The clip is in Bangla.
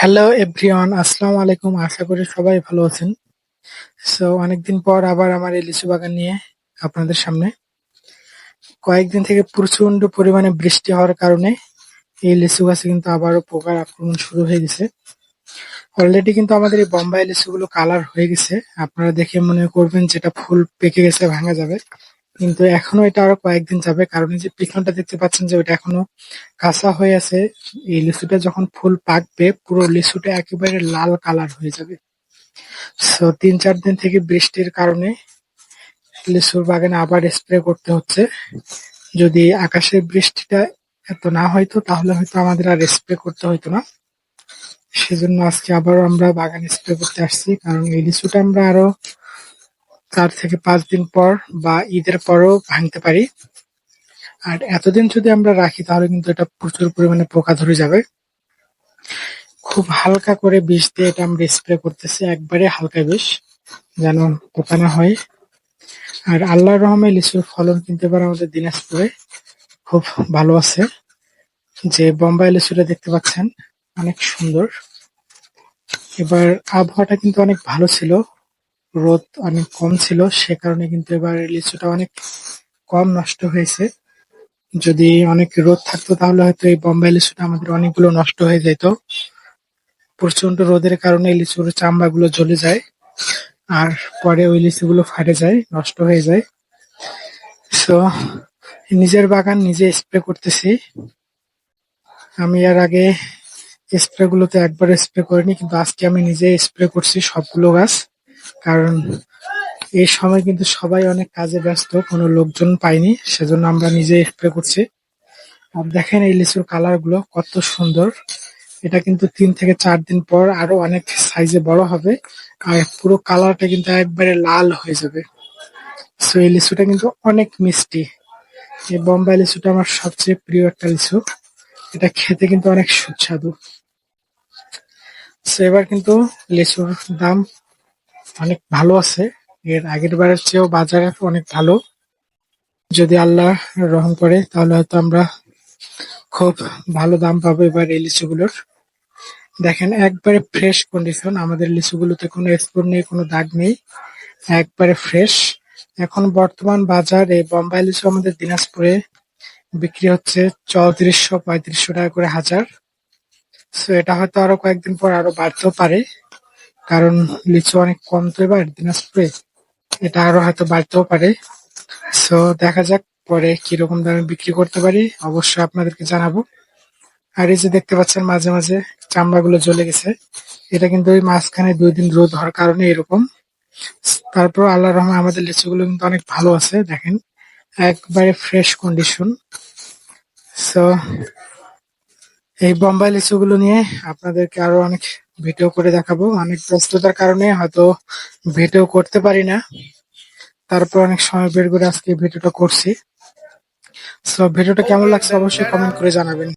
হ্যালো এভরিওয়ান, আসসালামু আলাইকুম। আশা করি সবাই ভালো আছেন। অনেকদিন পর আবার আমার এই লিচু বাগান নিয়ে আপনাদের সামনে। কয়েকদিন থেকে প্রচন্ড পরিমাণে বৃষ্টি হওয়ার কারণে এই লিচু গাছে কিন্তু আবারও পোকার আক্রমণ শুরু হয়ে গেছে। অলরেডি কিন্তু আমাদের এই বোম্বাই লিচুগুলো কালার হয়ে গেছে। আপনারা দেখে মনে করবেন যেটা ফুল পেকে গেছে, ভাঙা যাবে, কিন্তু এখনো এটা আরো কয়েকদিন যাবে। কারণ এই যে পিছনটা দেখতে পাচ্ছেন যে ওটা এখনো কাঁচা হয়ে আছে। এই লিচুটা যখন ফুল পাকবে পুরো লিচুটা একেবারে লাল কালার হয়ে যাবে। ৩-৪ দিন থেকে বৃষ্টির কারণে লিচুর বাগানে আবার স্প্রে করতে হচ্ছে। যদি আকাশের বৃষ্টিটা এত না হইতো তাহলে হয়তো আমাদের আর স্প্রে করতে হইতো না। সেজন্য আজকে আবারও আমরা বাগানে স্প্রে করতে আসছি, কারণ এই লিচুটা আমরা আরো ৪ থেকে ৫ দিন পর বা ঈদের পরও ভাঙতে পারি। আর এতদিন যদি আমরা রাখি তাহলে কিন্তু এটা প্রচুর পরিমাণে পোকা ধরে যাবে। খুব হালকা করে বিষ দিয়ে এটা আমরা স্প্রে করতেছি, একবারে হালকা বিষ, যেন পোকা না হয়। আর আল্লাহর রহমে লিচুর ফলন কিন্তু এবার আমাদের দিনাজপুরে খুব ভালো আছে। যে বোম্বাই লিচুটা দেখতে পাচ্ছেন অনেক সুন্দর। এবার আবহাওয়াটা কিন্তু অনেক ভালো ছিল, রোদ অনেক কম ছিল, সে কারণে কিন্তু এবার লিচুটা অনেক কম নষ্ট হয়েছে। যদি অনেক রোদ থাকতো তাহলে হয়তো এই বোম্বাই লিচুটা আমাদের অনেকগুলো নষ্ট হয়ে যেত। প্রচন্ড রোদের কারণে এই লিচুর চামড়াগুলো জ্বলে যায়, আর পরে ওই লিচুগুলো ফাটে যায়, নষ্ট হয়ে যায়। সো নিজের বাগান নিজে স্প্রে করতেছি। আমি এর আগে স্প্রে গুলোতে একবার স্প্রে করিনি, কিন্তু আজকে আমি নিজে স্প্রে করছি সবগুলো গাছ। কারণ এই সময় কিন্তু সবাই অনেক কাজে ব্যস্ত, কোনো লোকজন পাইনি, সেজন্য আমরা নিজে স্প্রে করছি। আর দেখেন এই লিচুর কালার গুলো কত সুন্দর। এটা কিন্তু ৩ থেকে ৪ দিন পর আরো অনেক সাইজে বড় হবে, আর পুরো কালারটা কিন্তু একবারে লাল হয়ে যাবে। এই লিচুটা কিন্তু অনেক মিষ্টি। এই বোম্বাই লিচুটা আমার সবচেয়ে প্রিয় একটা লিচু। এটা খেতে কিন্তু অনেক সুস্বাদু। এবার কিন্তু লিচুর দাম অনেক ভালো আছে, এর আগের বারের চেয়েও বাজারে অনেক ভালো। যদি আল্লাহ রহম করে তাহলে হয়তো আমরা খুব ভালো দাম পাবো এবার এই লিচুগুলোর। দেখেন একবারে ফ্রেশ কন্ডিশন, আমাদের লিচুগুলোতে কোনো স্পোর নেই, কোনো দাগ নেই, একবারে ফ্রেশ। এখন বর্তমান বাজার এই বোম্বাই লিচু আমাদের দিনাজপুরে বিক্রি হচ্ছে ৩৪০০-৩৫০০ টাকা করে হাজার। এটা হয়তো আরো কয়েকদিন পর আরো বাড়তেও পারে, কারণ লিচু অনেক কম তো এবার দিনাজপুরে, এটা আরো হয়তো বাড়তেও পারে। দেখা যাক পরে কিরকম দামে বিক্রি করতে পারি, অবশ্যই আপনাদেরকে জানাবো। আর এই যে দেখতে পাচ্ছেন মাঝে মাঝে চামড়াগুলো জ্বলে গেছে, এটা কিন্তু ওই মাঝখানে ২ দিন রোদ হওয়ার কারণে এরকম। তারপর আল্লাহর রহমে আমাদের লিচুগুলো কিন্তু অনেক ভালো আছে, দেখেন একবারে ফ্রেশ কন্ডিশন। সো এই বোম্বাই লিচুগুলো নিয়ে আপনাদেরকে আরো অনেক ভিডিও করে দেখাবো। অনেক ব্যস্ততার কারণে হয়তো ভিডিও করতে পারি না, তারপর অনেক সময় বের করে আজকে ভিডিওটা করছি। ভিডিওটা কেমন লাগছে অবশ্যই কমেন্ট করে জানাবেন।